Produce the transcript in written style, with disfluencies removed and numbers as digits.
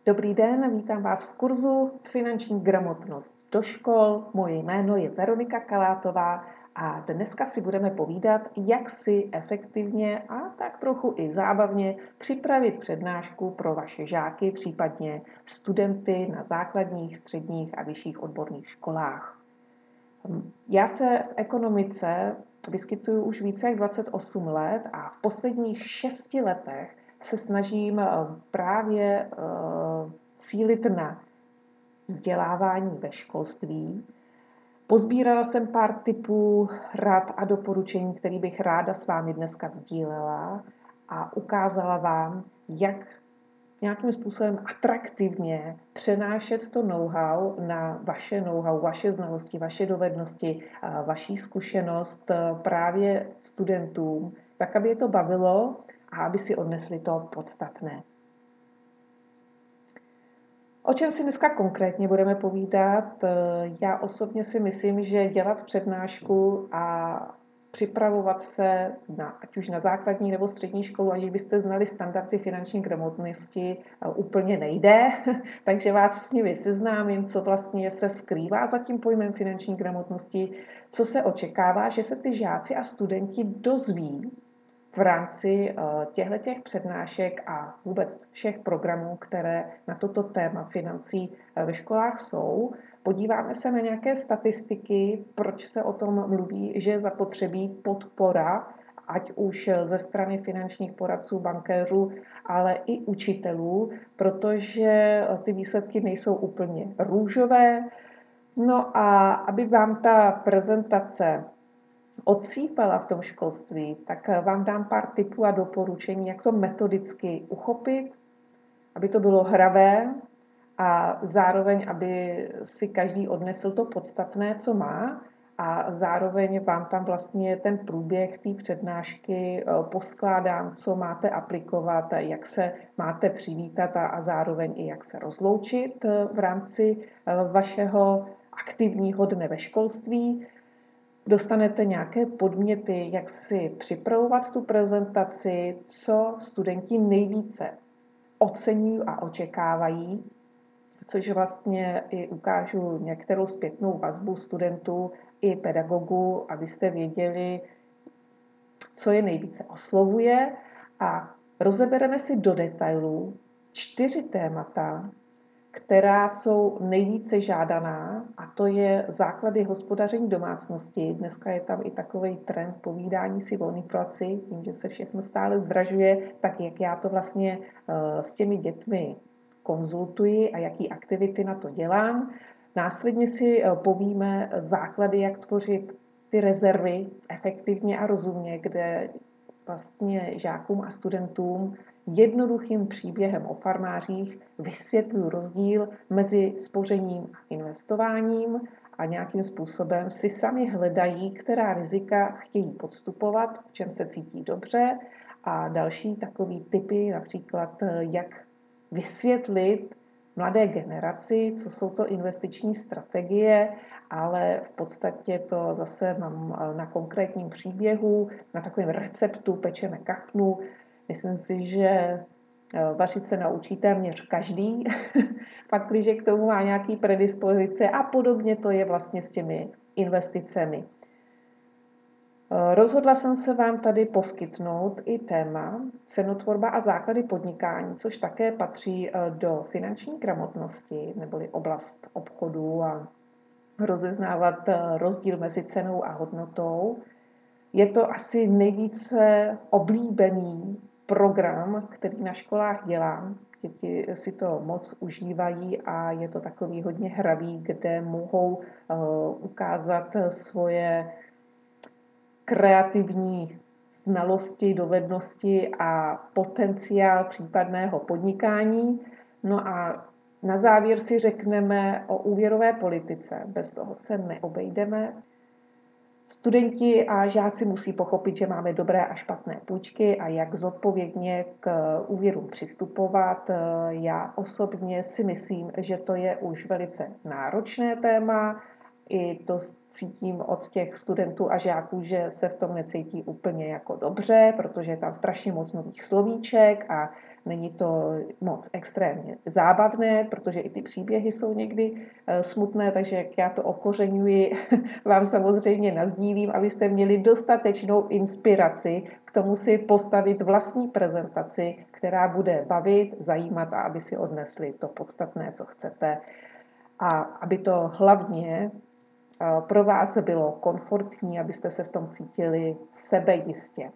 Dobrý den, vítám vás v kurzu Finanční gramotnost do škol. Moje jméno je Veronika Kalátová a dneska si budeme povídat, jak si efektivně a tak trochu i zábavně připravit přednášku pro vaše žáky, případně studenty na základních, středních a vyšších odborných školách. Já se v ekonomice vyskytuju už více jak 28 let a v posledních 6 letech se snažím právě cílit na vzdělávání ve školství. Pozbírala jsem pár tipů, rad a doporučení, které bych ráda s vámi dneska sdílela a ukázala vám, jak nějakým způsobem atraktivně přenášet to know-how na vaše know-how, vaše znalosti, vaše dovednosti, vaši zkušenost právě studentům, tak, aby je to bavilo a aby si odnesli to podstatné. O čem si dneska konkrétně budeme povídat? Já osobně si myslím, že dělat přednášku a připravovat se ať už na základní nebo střední školu, aniž byste znali standardy finanční gramotnosti, úplně nejde. Takže vás s nimi seznámím, co vlastně se skrývá za tím pojmem finanční gramotnosti, co se očekává, že se ty žáci a studenti dozví v rámci těchto přednášek a vůbec všech programů, které na toto téma financí ve školách jsou. Podíváme se na nějaké statistiky, proč se o tom mluví, že je zapotřebí podpora, ať už ze strany finančních poradců, bankéřů, ale i učitelů, protože ty výsledky nejsou úplně růžové. No a aby vám ta prezentace odsýpala v tom školství, tak vám dám pár tipů a doporučení, jak to metodicky uchopit, aby to bylo hravé a zároveň, aby si každý odnesl to podstatné, co má, a zároveň vám tam vlastně ten průběh té přednášky poskládám, co máte aplikovat, jak se máte přivítat a zároveň i jak se rozloučit v rámci vašeho aktivního dne ve školství. Dostanete nějaké podněty, jak si připravovat tu prezentaci, co studenti nejvíce ocení a očekávají, což vlastně i ukážu některou zpětnou vazbu studentů i pedagogů, abyste věděli, co je nejvíce oslovuje, a rozebereme si do detailů 4 témata, která jsou nejvíce žádaná, a to je základy hospodaření domácnosti. Dneska je tam i takový trend povídání si o inflaci, tím, že se všechno stále zdražuje, tak jak já to vlastně s těmi dětmi konzultuji a jaký aktivity na to dělám. Následně si povíme základy, jak tvořit ty rezervy efektivně a rozumně, kde vlastně žákům a studentům jednoduchým příběhem o farmářích vysvětluji rozdíl mezi spořením a investováním a nějakým způsobem si sami hledají, která rizika chtějí podstupovat, v čem se cítí dobře, a další takový tipy, například jak vysvětlit mladé generaci, co jsou to investiční strategie, ale v podstatě to zase mám na konkrétním příběhu, na takovém receptu pečeme kachnu. Myslím si, že vařit se naučí téměř každý, pakliže k tomu má nějaký predispozice, a podobně to je vlastně s těmi investicemi. Rozhodla jsem se vám tady poskytnout i téma cenotvorba a základy podnikání, což také patří do finanční gramotnosti, neboli oblast obchodu a rozeznávat rozdíl mezi cenou a hodnotou. Je to asi nejvíce oblíbený program, který na školách dělám. Děti si to moc užívají a je to takový hodně hravý, kde mohou ukázat svoje kreativní znalosti, dovednosti a potenciál případného podnikání. No a na závěr si řekneme o úvěrové politice. Bez toho se neobejdeme. Studenti a žáci musí pochopit, že máme dobré a špatné půjčky a jak zodpovědně k úvěrům přistupovat. Já osobně si myslím, že to je už velice náročné téma. I to cítím od těch studentů a žáků, že se v tom necítí úplně jako dobře, protože je tam strašně moc nových slovíček a Není to moc extrémně zábavné, protože i ty příběhy jsou někdy smutné, takže jak já to okořeňuji, vám samozřejmě nasdílím, abyste měli dostatečnou inspiraci k tomu si postavit vlastní prezentaci, která bude bavit, zajímat a aby si odnesli to podstatné, co chcete. A aby to hlavně pro vás bylo komfortní, abyste se v tom cítili sebejistě.